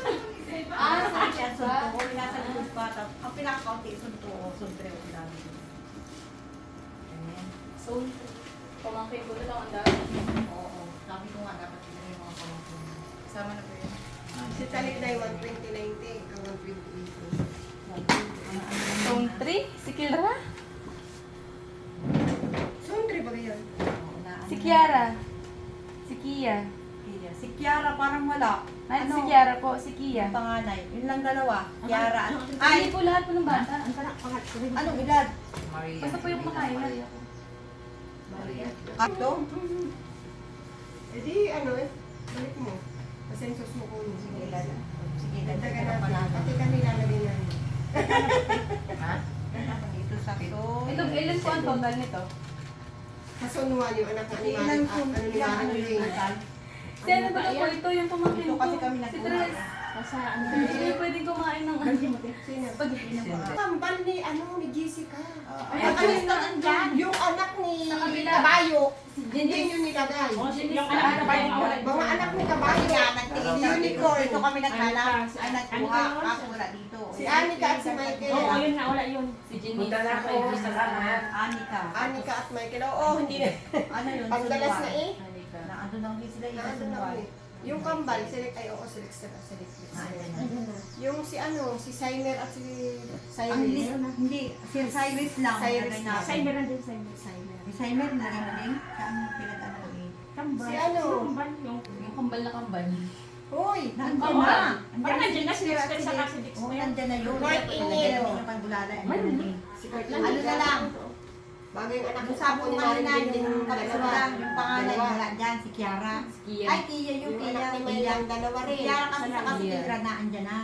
Saan siya? Sunto. Kung nasa likod pa. Ang pinaka-kaunti, sunto. Suntre. Ang dami. Ayan. So, pamangkin ko na lang ang dami. Oo. Sabi ko nga dapat sila yung mga pamangkin. Sama na po yun. Si Talikday 120.90 ang 128. Zone 3? Si Kilra? Sundre ba yan? Si Kiara? Si Kia? Si Kiara parang wala. Ay, si Kiara po, si Kia. Yung panganay. Yun lang dalawa. Kiara. Ay, po lahat po ng bata. Anong edad? Basta po yung makain. Ato? Eh di, ano eh, balik mo. Pasensos mo kung Sige, lala. Sige, Dagdagan lala. natin. Pati kami lalagay namin. Ha? Dito sa ito. Ito, ilan po ang total nito? Kasunuan yung anak ni Ilan Mari. po? Ano ni Ilan Mari ano yung Ring. total? Si ano ba po ito, yung pamangkin Dito ko? kasi kami Si nagkuha. Tres. Hindi pwedeng kumain ng Sino? spaghetti. Kambal ni, ni Jessica. Ay, Ang alis alis na andyan. Yung anak ni Sa kabila. Kabayo. Si Hindi Janice. yun nilagay. Yung anak na ba yung mawala? Mga anak ni Kabayo. Kaya nagtingin na Unicorn. Dito kami naghanap. Anika. Ay, nagkuha. Ako wala dito. Si Anika at si Michael. Oo, yun nga, wala yun. Si Janice. Punta na ako sa lahat. Anika. Anika at Michael. Oo, hindi na. Ano yun? Pagdalas na eh. Na ano lang din sila yung Naano na sunduan. ulit. Yung kambal, select ay oo, select sila. Select. Yung si si Simer at si Hindi, Cyrus. hindi. Si Cyrus lang. Cyrus Lagay lang. natin. Cyber na din, cyber. Si Cyrus na rin natin. Saan pinag-ano eh? Kambal. Si ano? Kambal, yung... Yung kambal na kambal. Hoy! Nandiyan Oo, na. parang nandiyan na si Dexter sa kasi Oo, Dexter. nandiyan na yun. Court Ilagay Ingil. natin yung pangulala. Si Cortland. Ano na lang? Bagay yung anak Yung ko sabon ni kanina, Marilyn din yung kapisulang, yung pangalan, Dalawa. wala dyan, si Kiara. Si Kia. Ay, Kia, yung Yung Kia. anak ni Kia. Maylang, dalawa Si rin. Kiara kasi sa Kia. kapitira na, andyan na.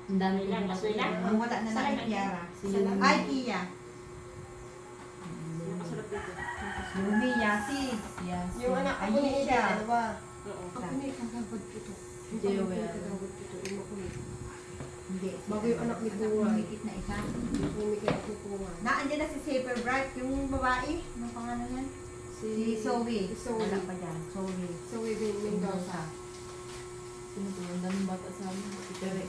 Ang dami ko Ilan, na kaso ilan? Wala na na kay Kiara. Salamat. Ay, Kia. Nakasulap dito. Yumi, Yasis. Yes. Yung anak ko ni Ida, dalawa. Oo. Ako ni, kagagod ito. Yung Joel. kagagod ito, imo ko ni. Hindi. Bago yung anak ni Anak Buwan. ng higit na isa. Bumigay ako po nga. Naandyan na si Saper Bright, yung babae. Anong pangalan yan? Si Zoe. Si Zoe. Wala pa dyan. Zoe. So, we will Mendoza. Sino po? Ang daming bata sa amin. Si Tere.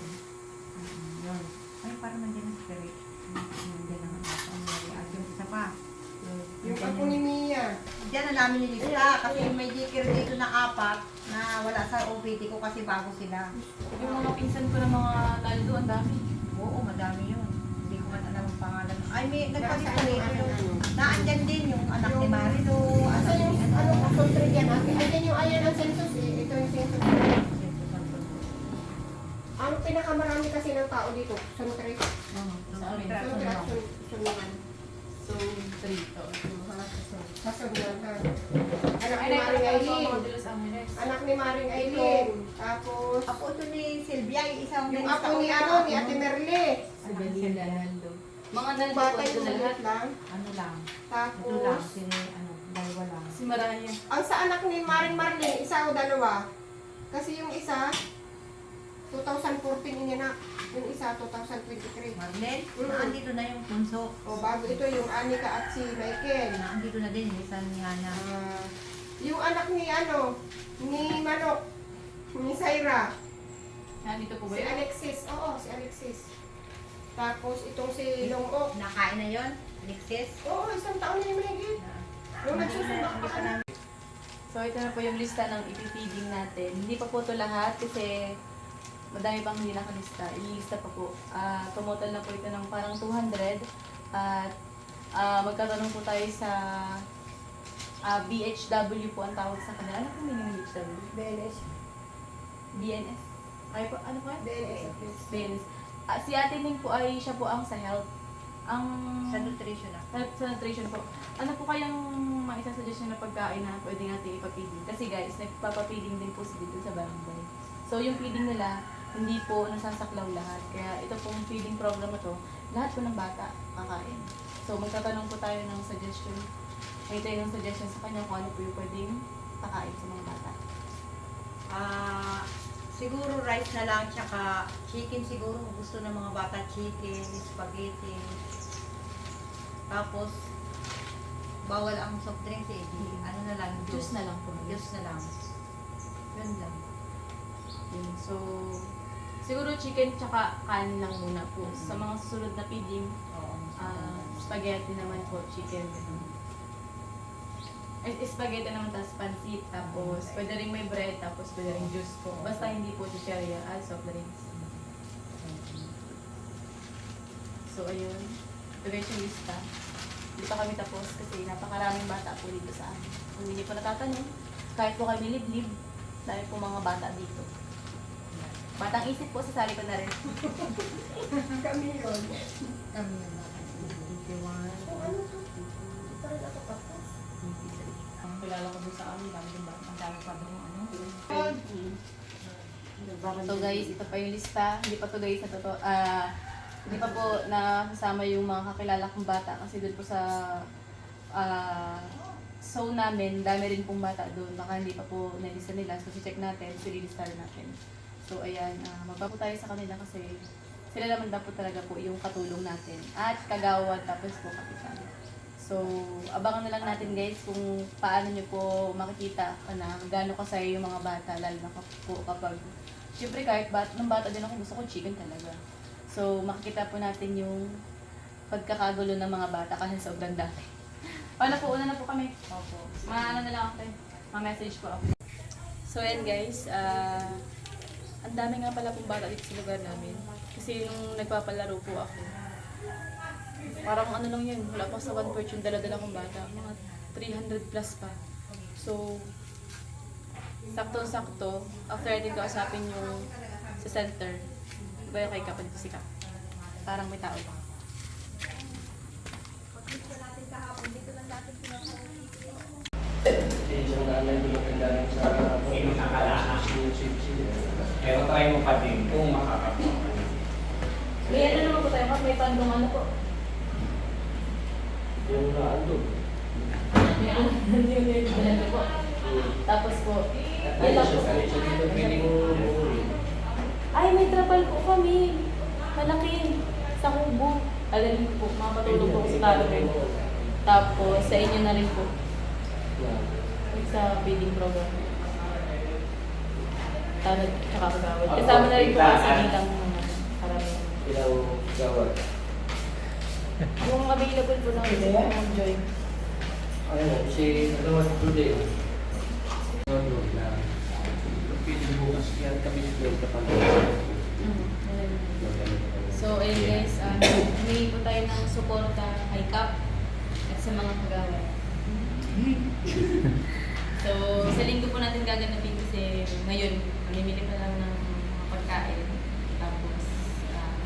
Yun. Ay, parang nandiyan na si Perek. Nandiyan na nga. At yung isa pa. Yung ako ni Mia. Diyan na namin nilista kasi may dikir dito na 4 na wala sa OPT ko kasi bago sila. Yung mga pinsan ko na mga Naldo, ang dami. Oo, madami yun. Hindi ko man alam ang pangalan. Ay, may nagpalista Nasaan yung dito. ano? Naandyan din yung anak ni Marilo. Asa Anak yung, ni ano, control yan? Ayan yung ayan ang census eh. Ito yung census. Ang pinakamarami kasi ng tao dito, suntrate. Sa amin. Suntrate, sunuan. So, 3 to. Sasundan ka. Anak Ay, ni Maring Aileen. mga Dilos Amirez. Anak ni Maring Aileen. Tapos, Apo ito ni Sylvia, isang yung nilista apo ko ni na ano, ni ako. Ate Merle. Si Belinda Naldo. Mga Yung Naldo bata po ito yung na lahat. maliit lang. Ano lang. Ito lang, Tapos, si ano, dalawa lang. Si Maraya. ang sa anak ni Maring Marlene, isa o dalawa. Kasi yung isa, 2014 ininak. Yung isa, 2023. Marlene, Mm. naandito na yung punso. O bago ito yung Anika at si Michael. Naandito na din yung isang ni Hana. Yung anak ni ni Manok, ni Syra, Nandito po ba si yun? Alexis. Oo, si Alexis. Tapos itong si Longok. Nakain na yon, Alexis. Oo, isang taon na yung mahigit. Yung nagsusunod pa ka. So, ito na po yung lista ng ipipiding natin. Hindi pa po ito lahat kasi madami pang hindi nakalista. Ilista pa po. Tumotal na po ito ng parang 200. At magkatanong po tayo sa BHW po ang tawag sa kanila. Ano po meaning ng BHW? BNS. BNS? Ay po, ano po? BNS. BNS. Si Ate Ning po ay siya po ang sa health. Ang Sa nutrition na. sa nutrition po. Ano po kayang maisasuggest nyo na pagkain na pwede natin ipapiding? Kasi guys, nagpapapiding din po sila dito sa barangay. So yung feeding nila, hindi po nasasaklaw lahat. Kaya ito pong feeding program na to, lahat po ng bata kakain. So magtatanong po tayo ng suggestion. May tayo ng suggestion sa kanya kung ano po yung pwedeng pakain sa mga bata. Siguro rice na lang, tsaka chicken siguro. Gusto ng mga bata, chicken, spaghetti. Tapos, bawal ang soft drinks eh. Ano na lang, Juice na lang po. Juice na lang. Yun lang. Yun. So, siguro chicken tsaka kanin lang muna po. Sa mga susunod na feeding, spaghetti naman po, chicken. Spaghetti naman, tapos pancit, tapos pwede rin may bread, tapos pwede rin juice po. Basta hindi po chicheria, soft drinks. So, ayun. Ito guys yung lista. Hindi pa kami tapos kasi napakaraming bata po dito sa amin. Kung hindi po natatanong, kahit po kami liblib, dahil po mga bata dito. Batang isip po, sasali ko na rin. Kami yun. Kami yung mga 21. Ang kilala ko doon sa amin, dami din ba? Ang dami pa doon, ano? So guys, ito pa yung lista. Hindi pa to guys na totoo. Hindi pa po nakasama yung mga kakilala kong bata kasi doon po sa zone namin, dami rin pong bata doon. Baka hindi pa po nalista nila. So, check natin, sililista rin natin. So, ayan, magpapo tayo sa kanila kasi sila naman daw po talaga po yung katulong natin. At kagawad, tapos po kapitan. So, abangan na lang natin guys kung paano nyo po makikita na gaano kasaya yung mga bata, lalo na po kapag, syempre kahit nung bata din ako, gusto ko chicken talaga. So, makikita po natin yung pagkakagulo ng mga bata kasi sobrang dami. Paano po? Una na po kami. Opo. Maano na lang ako tayo. Ma-message po ako. So, ayan guys. Ang dami nga pala pong bata dito sa lugar namin. Kasi nung nagpapalaro po ako, parang ano lang yun, wala pa sa 1/4 yung dala-dala kong bata. Mga 300 plus pa. So, sakto-sakto, after natin kausapin yung sa center, iba yung kay Kapag si Kap. Parang may tao pa. Isang nanay ko lang galing sa Pero try mo pa din kung makakakuha ka. May ano naman po tayo, may tandong ano po. yung naandun. May ano, yung po. Tapos po, yan lang po. Ay, may trapal po kami. Malaki. Sa kubo. Alam po, makapatulog po sa talo rin. Tapos, sa inyo na rin po. Sa feeding program. Tanod, tsaka kagawad. Kasama na rin po kasi bilang karamihan. Ilang gawad. Yung available po ng join. Ano, si Gawad today. Pwede bukas yan kami kapag So, ayun guys, humingi po tayo ng suporta kay Kap at sa mga kagawad. So, sa linggo po natin gaganapin kasi ngayon, mamimili pa lang ng mga pagkain. Tapos,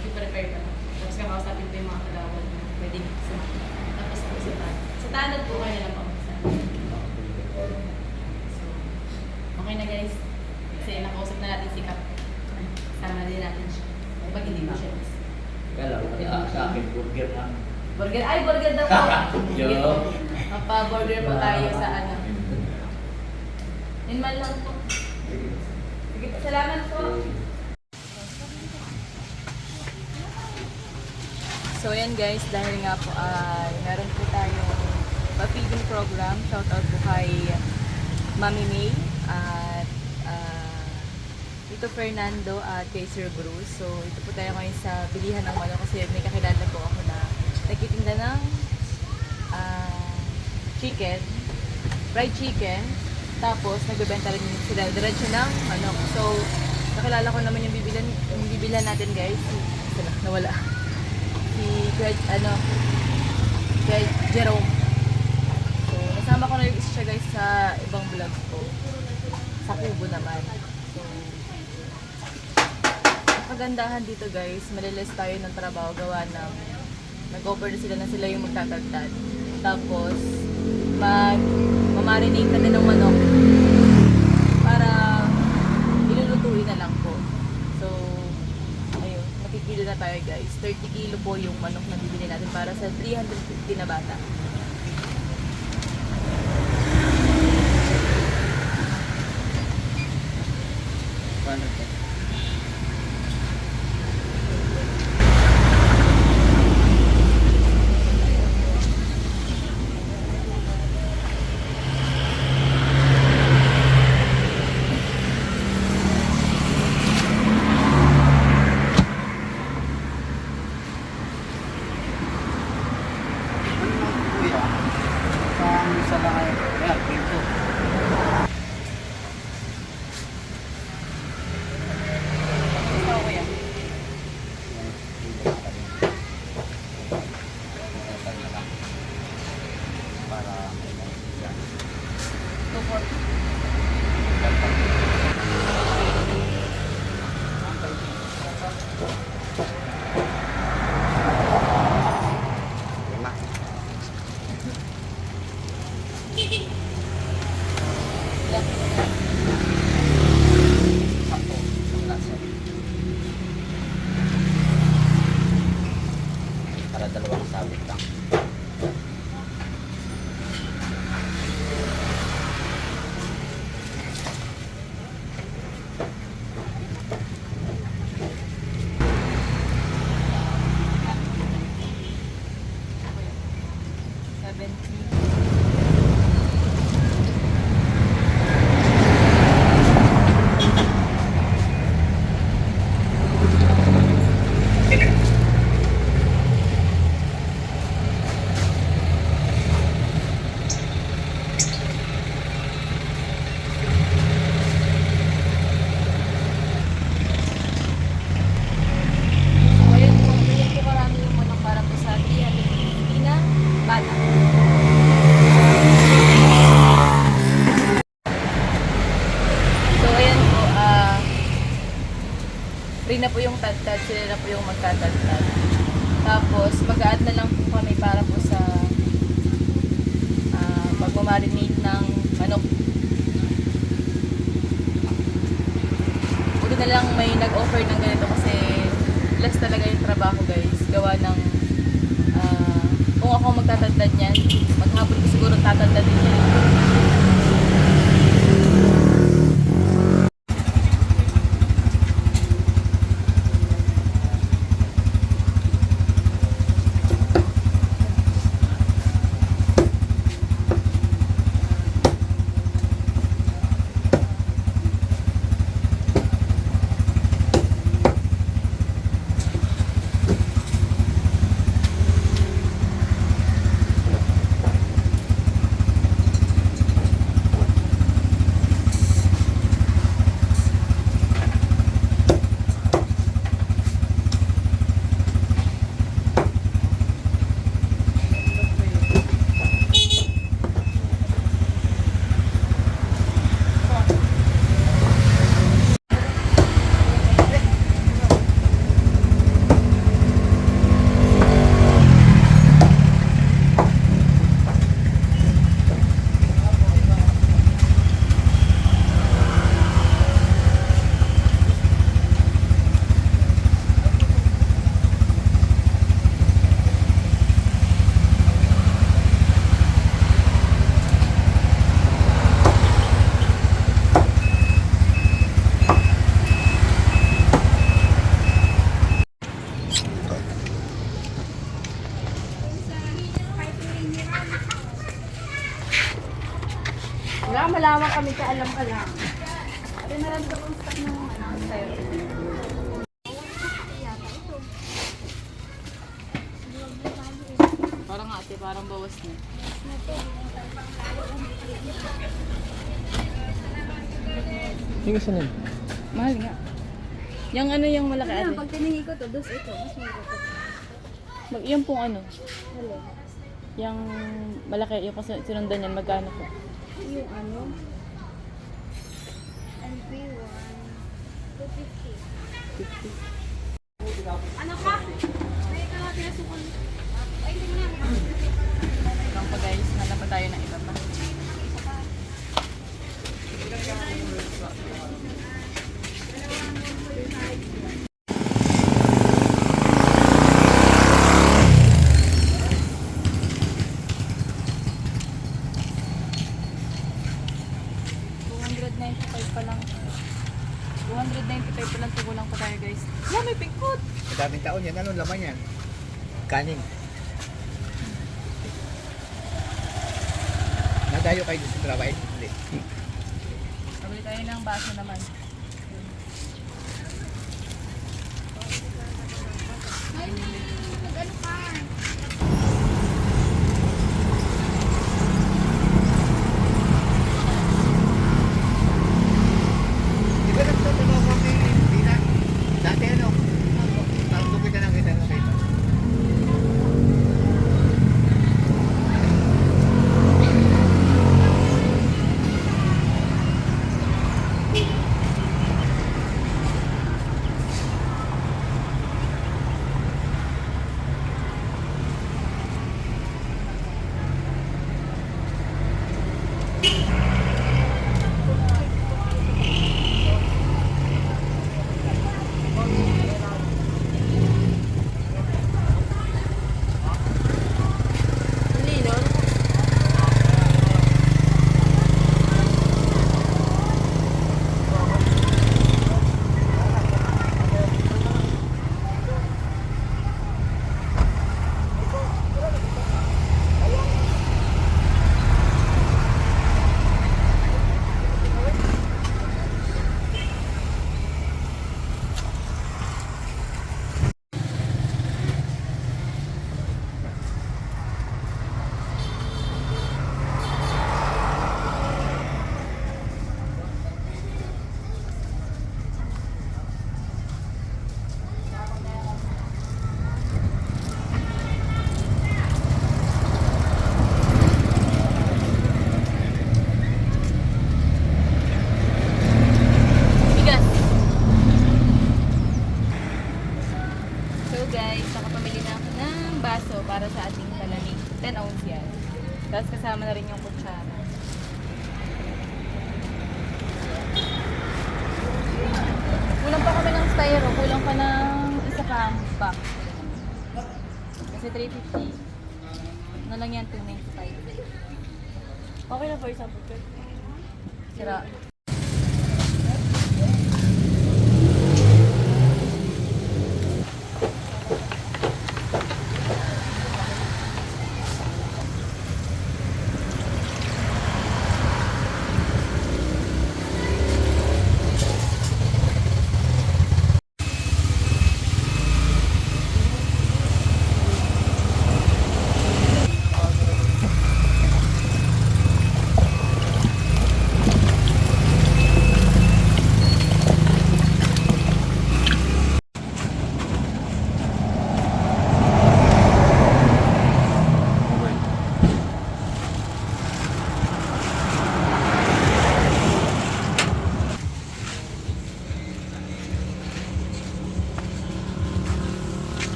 mag-prepare pa lang. Tapos kakausapin po yung mga kagawad na pwedeng sumaki. Tapos po sa tanod. Sa tanod po kayo lang po. So, okay na guys. Kasi nakausap na natin si Kap. Sama din natin siya. Pag hindi po siya. Kala ko sa akin burger na. Burger? Ay, burger daw po. Yo. Mapa-burger po tayo sa ano. Inman lang po. Sige po, salamat po. So yan guys, dahil nga po ay meron po tayong pa-feeding program. Shoutout po kay Mami May at Tito Fernando at kay Sir Bruce. So ito po tayo ngayon sa bilihan ng manok kasi may kakilala po ako na nagtitinda ng chicken, fried chicken, tapos nagbebenta rin sila diretso ng manok. So nakilala ko naman yung bibilan natin guys. Nawala. Si Greg, Greg Jerome. So, nasama ko na yung isa siya guys sa ibang vlog ko. Sa Kubo naman. So, ang kagandahan dito guys, malilis tayo ng trabaho gawa ng nag-offer na sila yung magtatagtad. Tapos, mamarinate na din ng manok para ilulutuin na lang po. So, ayun, makikilo na tayo guys. 30 kilo po yung manok na bibili natin para sa 350 na bata. Paano to? Free na po yung tad-tad, sila na po yung magtatad-tad. Tapos, mag-add na lang po kami para po sa pagmamarinate ng manok. Buti na lang may nag-offer ng ganito kasi less talaga yung trabaho guys. Gawa ng kung ako magtatadlad niyan, maghapon ko siguro tatadlad din yan. Wala, malawak kami ka alam ka lang. Ate, marami ka pong stock ng sa'yo. Parang nga ate, parang bawas na. Yung isa nun. Mahal nga. Yung ano yung malaki ate? Pag tiningi ko to, dos ito. Mas malaki. Yung pong ano? Yung malaki, yung sinundan yan, magkano po? Yung ano? LP1. 250. Ano ka? May ka pinasukan. Ay, hindi na. Lang pa guys, hanap pa tayo ng iba pa. $295 pa lang. 295 pa lang, tugulang pa tayo guys. Wala, may pingkot! Madaming taon yan. Anong laman yan? Kanin. Nadayo kayo sa trabaho. Hindi. Pabili tayo ng baso naman. Di ba nagtatrabaho kami? Hindi na. Dati ano? Parang tukoy ka lang kita. guys, nakapamili na ako ng baso para sa ating palamig. 10 ounce yan. Tapos kasama na rin yung kutsara. Kulang pa kami ng styro. Kulang pa ng isa pang box. Kasi 350. Na lang yan, 295. Okay na for isang bucket. Sira.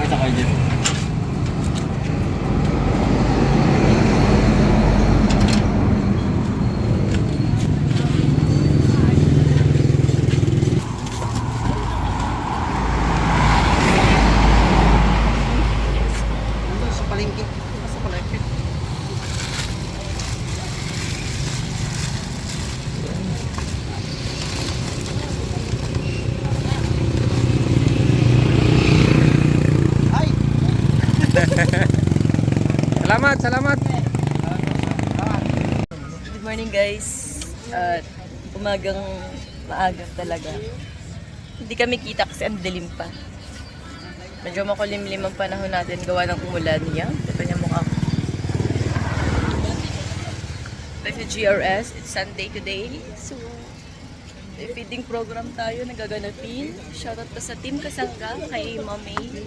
Nakita kayo dyan. Sa palengke. Sa palengke. Ay! Salamat, salamat. Good morning guys. At umagang maaga talaga. Hindi kami kita kasi ang dilim pa. Medyo makulimlim ang panahon natin gawa ng umulan niya. Ito niya mukha ko. Ito sa GRS. It's Sunday today. So, may feeding program tayo nagaganapin. Shoutout pa sa Team Kasangga, kay Mami,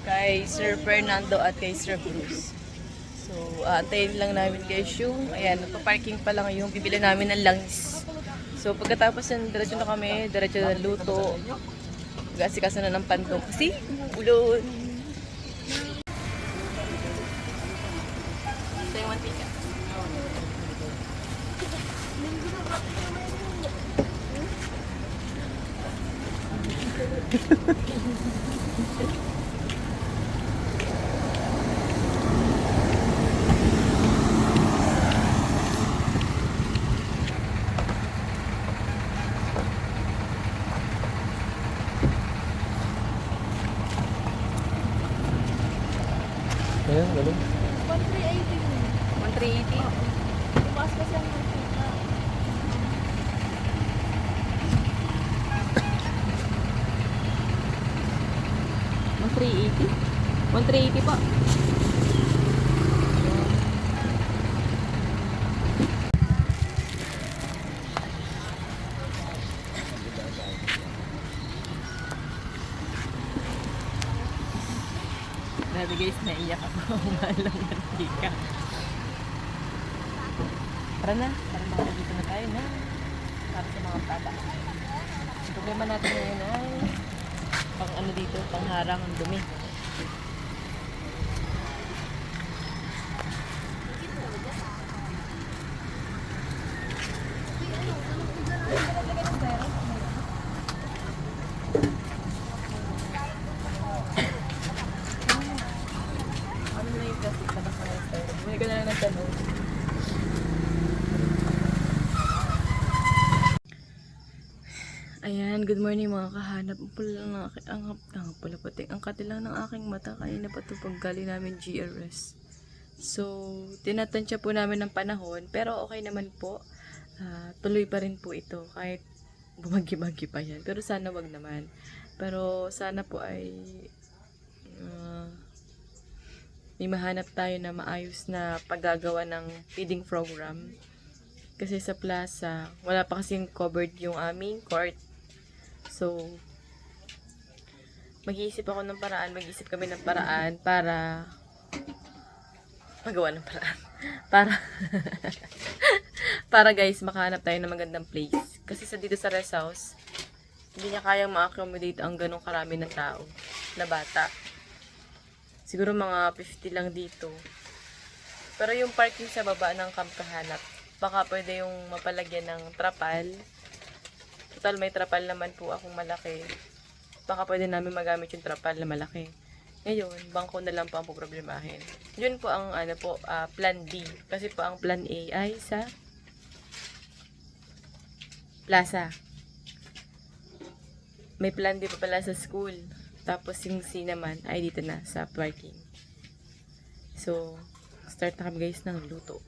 kay Sir Fernando at kay Sir Bruce. So, antayin lang namin guys yung, ayan, nagpa-parking pa lang yung bibili namin ng langis. So, pagkatapos yan, diretso na kami, diretso na luto. Gasikaso na ng pantong kasi ulon. Ito yung mantika. Ayan, galing. 1,380. Tumaas kasi ang mantika. $1,380 po. Grabe guys, naiyak ako. Mahal lang mantika. Tara na, para dito na tayo na. Para sa mga bata. Ang problema natin ngayon ay pang ano dito, pangharang ang dumi. Ano na yung plastic na basta na styro? Bumili ka na lang ng tanong. Ayan, good morning mga kahanap. Ang pula ng aking, pula puti. Ang katilang ng aking mata. Kanina pa ito paggali namin GRS. So, tinatansya po namin ng panahon. Pero okay naman po. Tuloy pa rin po ito. Kahit bumagi-bagi pa yan. Pero sana wag naman. Pero sana po ay may mahanap tayo na maayos na paggagawa ng feeding program. Kasi sa plaza, wala pa kasing covered yung aming court. So, mag-iisip kami ng paraan para magawa ng paraan. Para guys, makahanap tayo ng magandang place. Kasi dito sa rest house, hindi niya kayang ma-accommodate ang ganong karami na tao, na bata. Siguro mga 50 lang dito. Pero yung parking sa baba ng camp kahanap, baka pwede yung mapalagyan ng trapal. Total, may trapal naman po akong malaki. Baka pwede namin magamit yung trapal na malaki. Ngayon, bangko na lang po ang poproblemahin. Yun po ang plan B. Kasi po ang plan A ay sa plaza. May plan B pa pala sa school. Tapos yung C naman ay dito na sa parking. So, start na kami guys ng luto.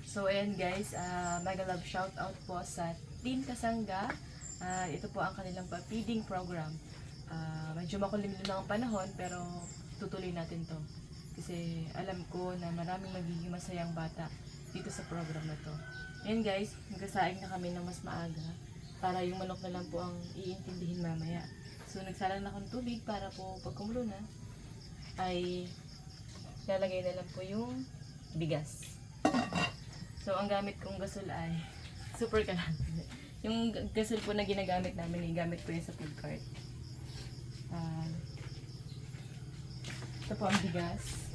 So, ayan guys, mega love shout out po sa Team Kasangga. Ito po ang kanilang feeding program. Medyo makulimlim lang ang panahon, pero tutuloy natin to. Kasi alam ko na maraming magiging masayang bata dito sa program na to. Ayan guys, nagsasaing na kami ng mas maaga para yung manok na lang po ang iintindihin mamaya. So, nagsalang na akong tubig para po pag kumulo na, ay lalagay na lang po yung bigas. So, ang gamit kong gasol ay super kalat. Yung gasol po na ginagamit namin, gamit ko yun sa food cart. Ito po ang bigas.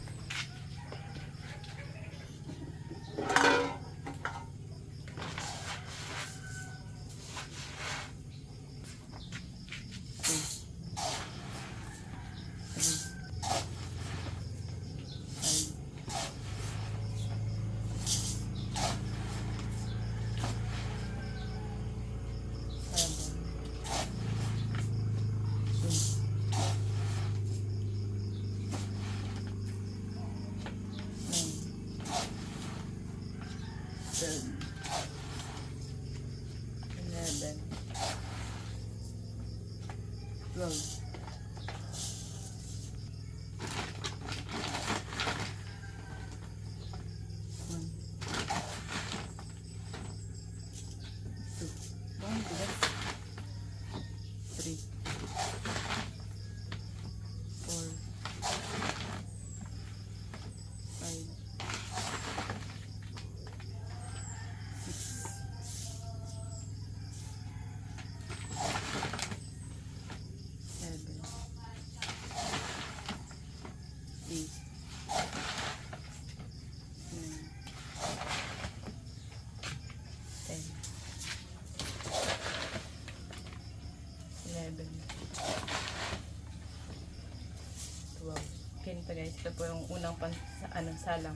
Ganito guys, ito po yung unang salang.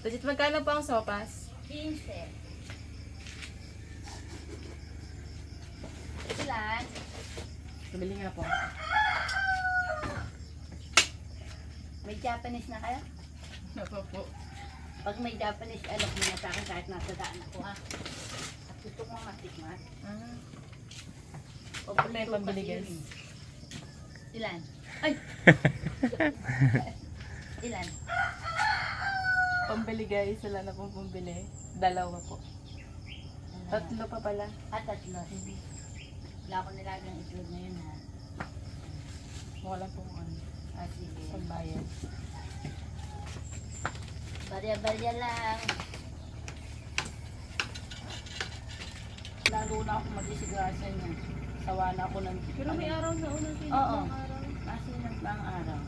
Tajit, magkano po ang sopas? 15. Ilan? Bumili nga po. May Japanese na kayo? Opo po. Pag may Japanese, alok mo na sa akin kahit nasa daan ako ha. At gusto ko matikman. O pala yung pambili guys. Ilan? Ay! Ilan? Pambili guys, wala na pong pambili. Dalawa po. Tatlo pa pala. Tatlo. Hindi. Wala ko nilagang itlog ngayon ha. Wala pong Sige. pagbayad. Barya-barya lang. Lalo na ako mag-isigasa niya. Sawa na ako ng... Pero may araw na unang Oo. Masinag pa ang araw.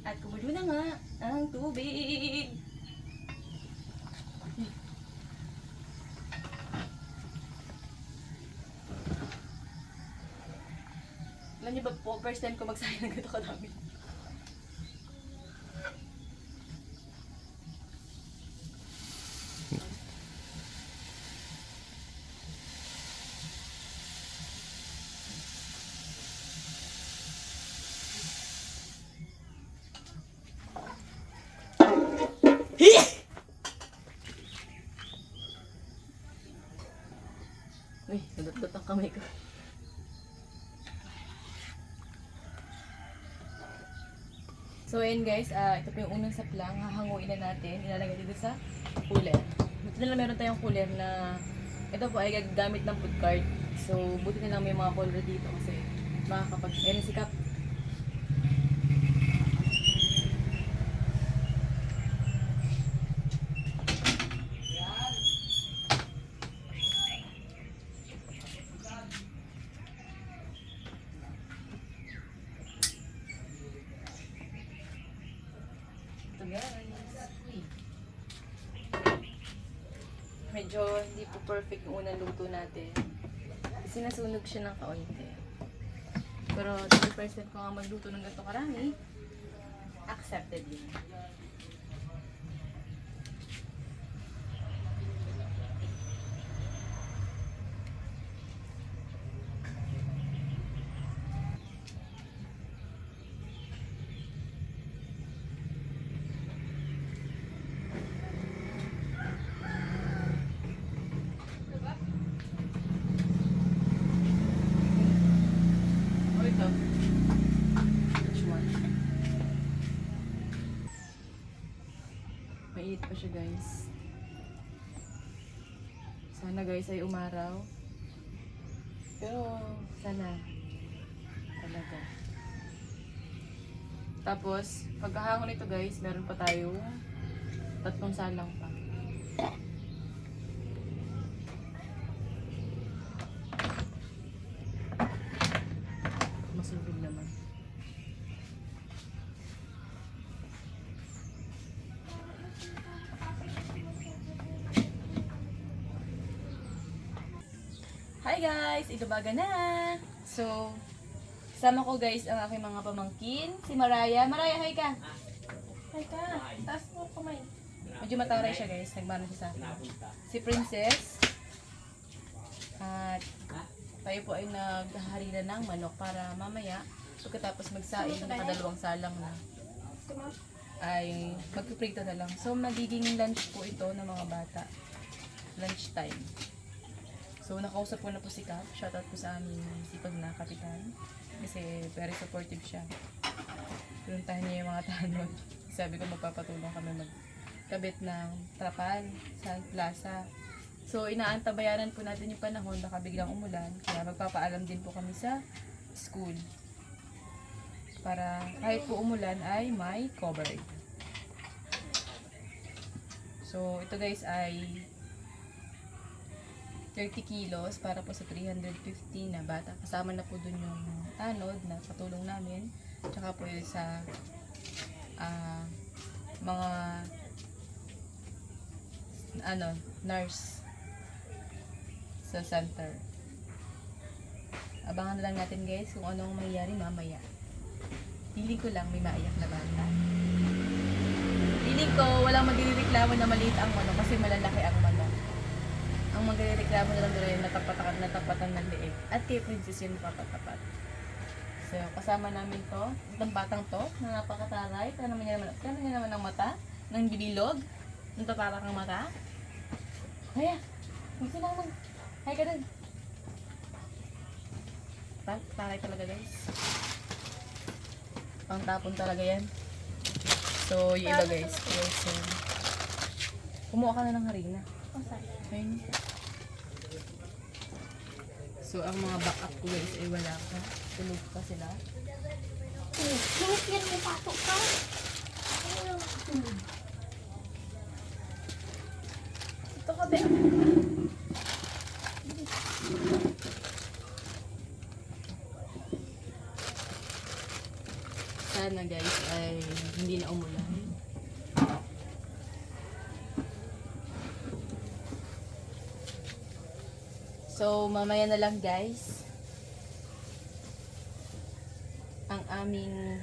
At kumulo na nga ang tubig. Alam niyo ba po, first time ko magsayang ng ganito kadami. Uy, nadot-dot ang kamay ko. So, ayun guys, ito po yung unang saplang. Hahanguin na natin. Ilalagay dito sa cooler. Dito na lang meron tayong cooler na ito po ay gagamit ng food cart. So, buti na lang may mga color dito kasi makakapag... Ayan si Kap. Ito guys. Medyo hindi po perfect yung unang luto natin. Kasi nasunog siya ng kaunti. Pero 30% ko nga magluto ng ganito karami, accepted yun. Oh, ito. Which one? Mainit pa siya guys. Sana guys ay umaraw. Pero sana talaga. Tapos, pagkahangon nito guys, meron pa tayong 3 salang pa. Masulog naman. Hi guys! Ilubaga na! So, kasama ko guys ang aking mga pamangkin. Si Maraya. Maraya, hi ka! Hi ka! Taas mo kamay. Medyo mataray siya guys. Nagmano siya sa akin. Si Princess. At tayo po ay naghaharina ng manok para mamaya pagkatapos magsaing, nakadalawang salang na, ay magpiprito na lang. So, magiging lunch po ito ng mga bata. Lunch time. So, nakausap ko na po si Kap. Shoutout po sa aming sipag na kapitan. Kasi very supportive siya. Pinuntahan niya yung mga tanod. Sabi ko magpapatulong kami magkabit ng trapal sa plaza. So, inaantabayanan po natin yung panahon, baka biglang umulan. Kaya magpapaalam din po kami sa school. Para kahit po umulan ay may covered. So, ito guys ay 30 kilos para po sa 350 na bata. Kasama na po dun yung tanod na patulong namin. Tsaka po yun sa mga nurse sa center. Abangan na lang natin guys kung anong mangyayari mamaya. Feeling ko lang may maiyak na bata. Feeling ko walang magrereklamo na maliit ang manok kasi malalaki ang manok. Ang magrereklamo na lang doon ay natapatan ng liig. At kay Princess yun papatapat. So, kasama namin to. Itong batang to na napakataray. Kaya naman niya naman ang mata ng bililog. Ang tatarak ng mata. Kaya, gusto naman. Hay ka dun. Taray talaga guys. Pang tapon talaga yan. So, yung iba guys. So, kumuha ka na ng harina. Ayun. So, ang mga backup ko guys ay wala pa. Tulog pa sila. Yan, may pasok ka. Ito ka ba? Sana guys ay hindi na umulan. So, mamaya na lang guys ang aming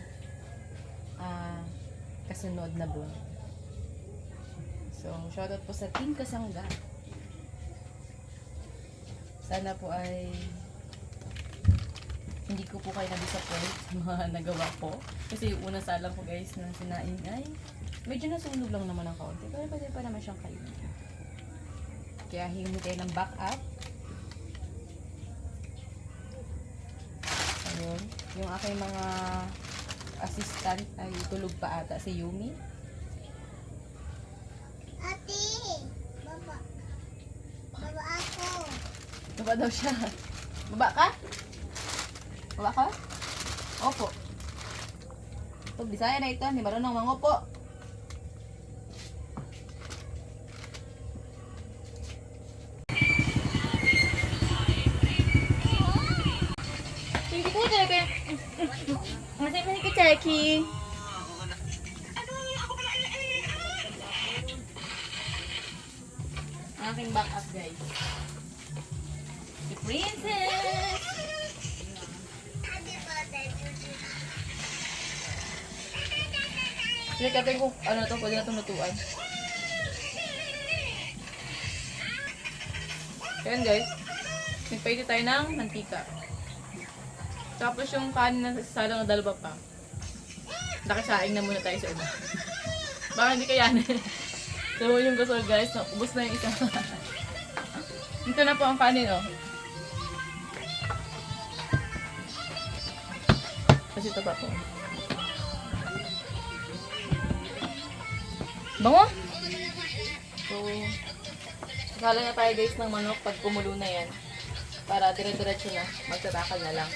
kasunod na buwan. So, shoutout po sa Team Kasangga. Sana po ay hindi ko po kayo na-disappoint sa mga nagawa ko. Kasi yung unang salang ko guys na sinain ay medyo nasunog lang naman ang kaunti. Pero pwede pa naman siyang kainin. Kaya hingi tayo ng backup. Ayun. Yung aking mga assistant ay tulog pa ata si Yumi. Ate! Baba! Baba ako! Diba daw siya? Baba ka? Baba ka? Opo. Ito, Bisaya na ito. Hindi marunong mangopo. Hindi ko talaga. Masay mo ni Cheki. Aking backup, guys. Si Princess! Check natin kung ano to, pwede na itong lutuan. Ayan guys, nagpaiti tayo ng mantika. Tapos yung kanin na salang na dalawa pa. Nakasaing na muna tayo sa una. Baka hindi kayanin. So yung gasol guys, ubos na yung isa. Ito na po ang kanin oh. Kasi ito pa po. Bango! So, sala na tayo guys ng manok pag kumulo na yan. Para dire-diretso na, magtatakal na lang.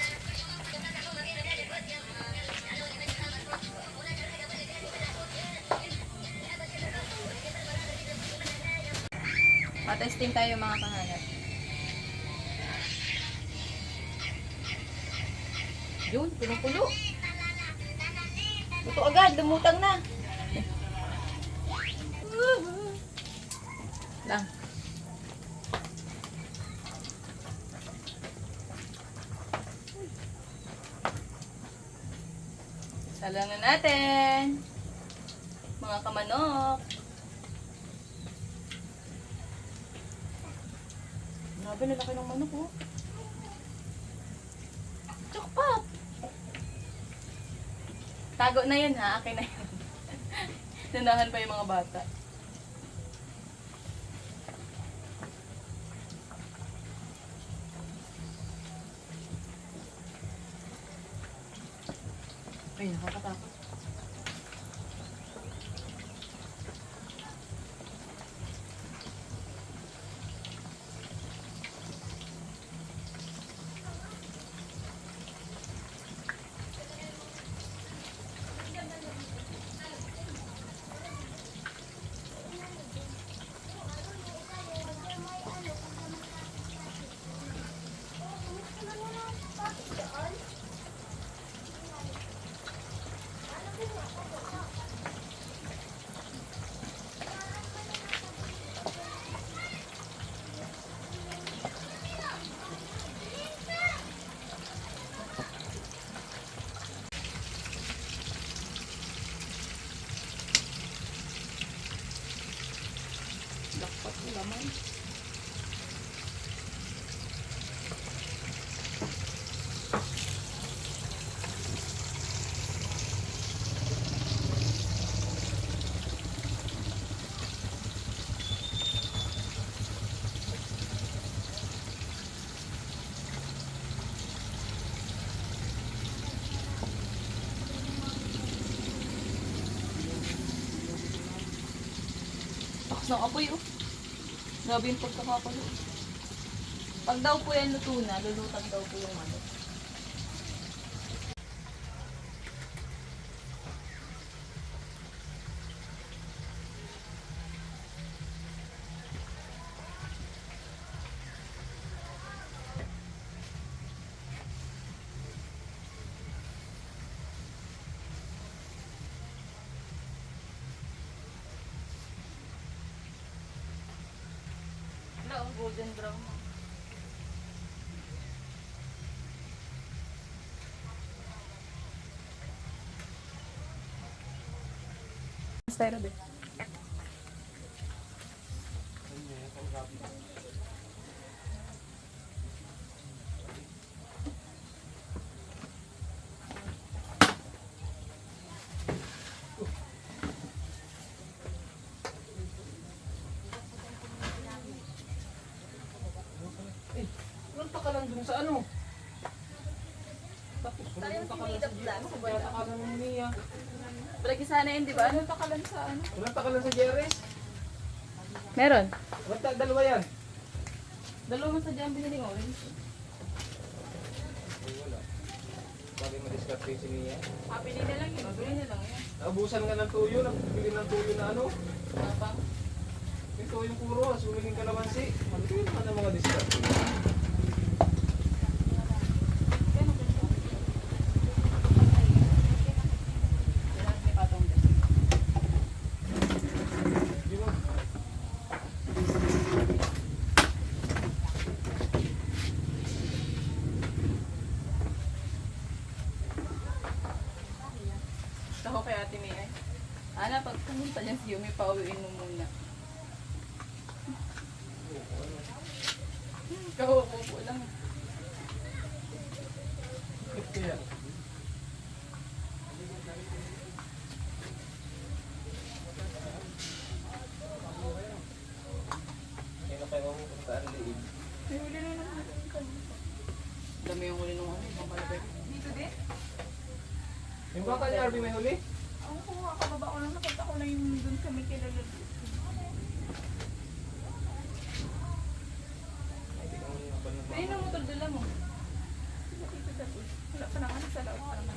Matesting tayo mga kahanap. Yun, pinupulo. Ito agad, lumutang na. Lang. Salang na natin. Mga kamanok. Grabe, lalaki ng manok oh. Chokpop! Tago na yun ha, akin na yun. Nandahan pa yung mga bata. Ay, nakakatakot. Dapat yung laman. Takas ng apoy oh. Grabe yung pagkakakulo. Pag daw po yan luto na, lulutang daw po yung manok. Wala, golden brown. Styro din. Walang pakalan dun sa ano? Tapos walang pakalan sa GRS. Walang pakalan ng Mia. Palagi sana yun, di ba? Ano pakalan sa ano? Walang pakalan sa GRS. Meron. Dalawa yan. Dalawa sa dyan biniling orange. Wala. Bakit ma-discard si Nia? Pabili na lang yun. Pabili na lang yun. Naubusan nga ng tuyo, nagbili ng tuyo na ano. Wala pa. Yung tuyong puro, sumingin kalamansi. Malaki naman ang mga discard. May patong dyan. Di ba? Gusto ko kay Ate May. Ana, pag pumunta niya si Yumi, pauwiin mo muna. Kawapo po lang. Bakit kaya? Kaya na kayo pumuntaan liig. May huli na naman. Dami yung huli nung ano, ibang kalabay. Dito din? Yung baka ni Arby may huli? Ako ko, kakababa ko lang, nakita ko lang yung doon kami kilala. Ay, di ka muna napanong. Ayun ang motor dala mo. Dito dito. Wala pa naman sa loob pa naman.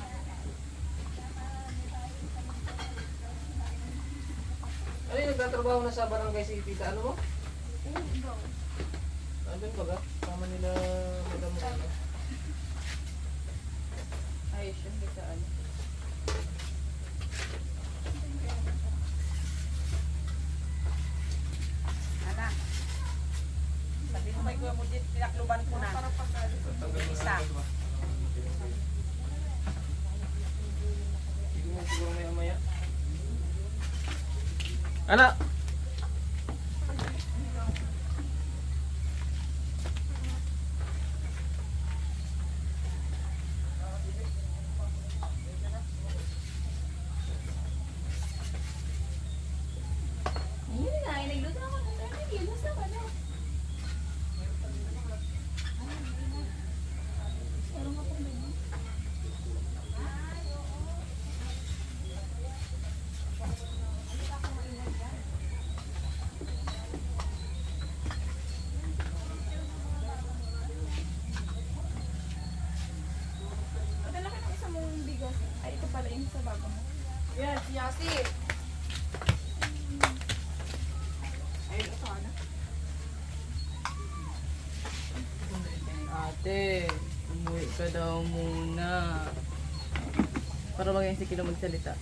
Ano yung nagtatrabaho na sa barangay si Tita? Ano mo? Andun ba ga? Tama nila madam mo. Ayos yun, kasi ano. Anak. Sabi mo kay Kuya Mudit, pinakluban ko na. Isa. Hindi mo siguro maya maya. Anak! Ayun nga, nagluto ako ng turkey. Basta ka na. Padala ka ng isa mong bigas. Ay, ito pala yung sa bago mo. Yes, Yasi. Ay, ito ano? Ate, umuwi ka daw muna. Para maging si Kilo magsalita.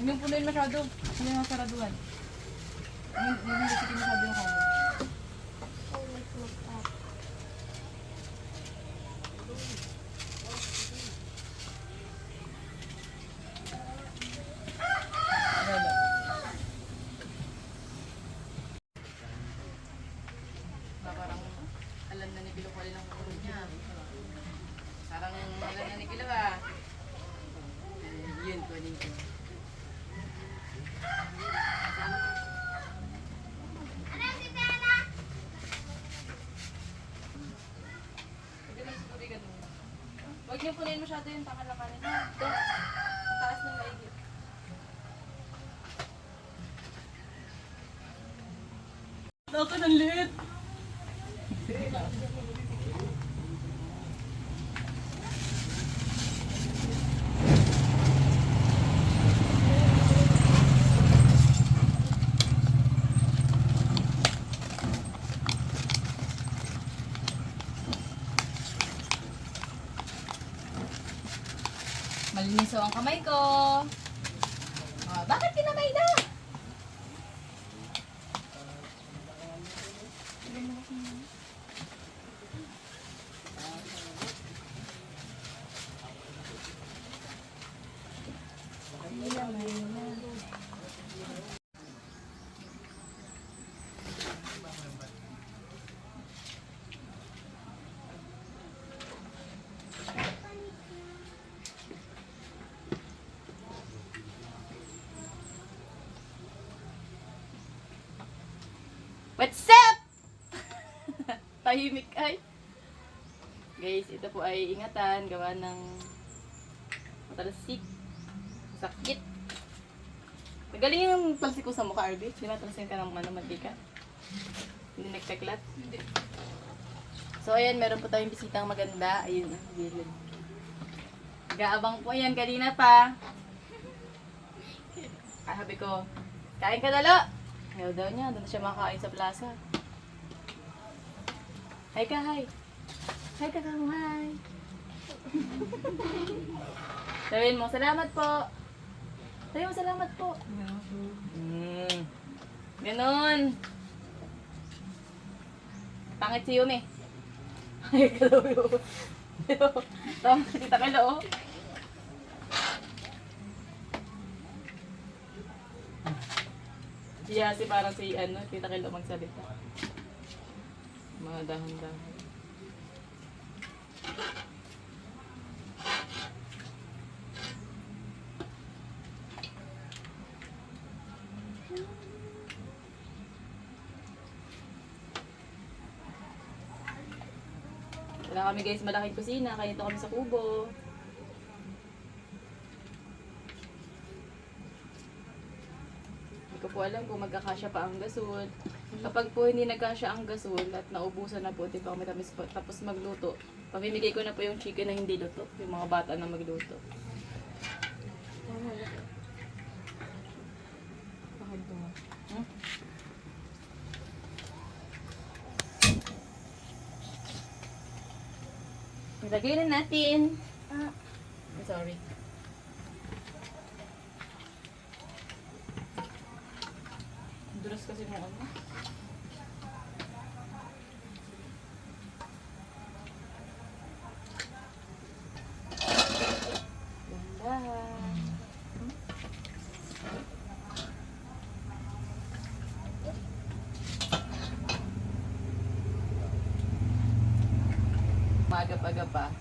Huwag niyong punuin masyado. Hindi yung masaraduhan. Hindi yung bisikin masyado yung kanin. Parang alam na ni Kilo kung alin ang kukulog niya. Parang alam na ni Kilo ha. Yun, kunin ko. Huwag niyo punin masyado yung takalakanin niya. Ito, ang taas ng maigit. Ako ng liit. Malinis ang kamay ko. Bakit kinamay na? What's up? Tahimik ay. Guys, ito po ay ingatan. Gawa ng matalasik. Sakit. Magaling yung palsik ko sa mukha, Arby. Di ba talasin ka ng mantika? Hindi nagkaklat? Hindi. So, ayan, meron po tayong bisitang maganda. Ayun, gilid. Gaabang po yan kanina pa. Sabi ko, kain ka dalo. Ayaw daw niya, doon siya makakain sa plaza. Hi ka, hi. Hi ka, kamo, hi. Sabihin mo, salamat po. Sabihin mo, salamat po. Ganon. Pangit si Yumi. Ay, kalaw yun. Tama, tita kalaw. Siya si parang si tita kalaw magsalita. Mga dahon-dahon. Wala kami guys malaking kusina, kaya ito kami sa kubo. Hindi ko po alam kung magkakasya pa ang gasol. Kapag po hindi nagkasya ang gasol at naubusan na po, di pa kami tapos magluto, pamimigay ko na po yung chicken na hindi luto, yung mga bata na magluto. Hmm? Ilagay na natin. Sorry. Dulas kasi mo ano. Ganda. Maagap-aga pa.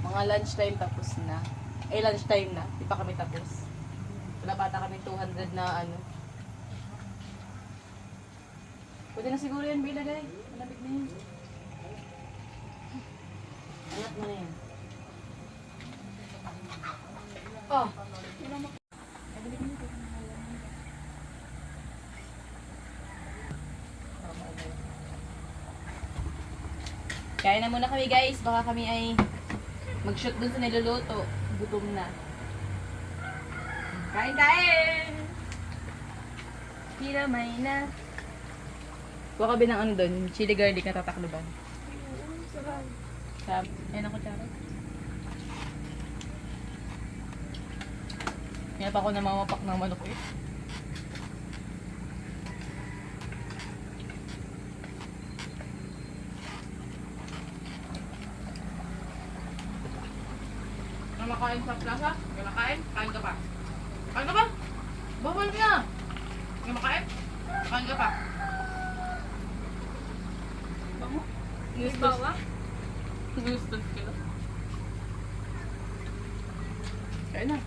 Mga lunchtime tapos na. Lunchtime na. Di pa kami tapos. Wala bata kami 200 na ano. Pwede na siguro yan, bilagay. Malamig na yan. Anak mo na yan. Oh! Kain na muna kami guys. Baka kami ay mag-shoot dun sa niluluto. Gutom na. Kain! Tira may na. Kuha ka ng ano dun, chili garlic na tatakluban. Sarap. Ayan ako, charot. Kaya pa ako namamapak ng manok eh. Makain sa plaza? May makain? Kain ka pa? Kain ka pa? Bawal ka! May makain? Kain ka pa? Bango? Bawa? Gusto ka. Kain na.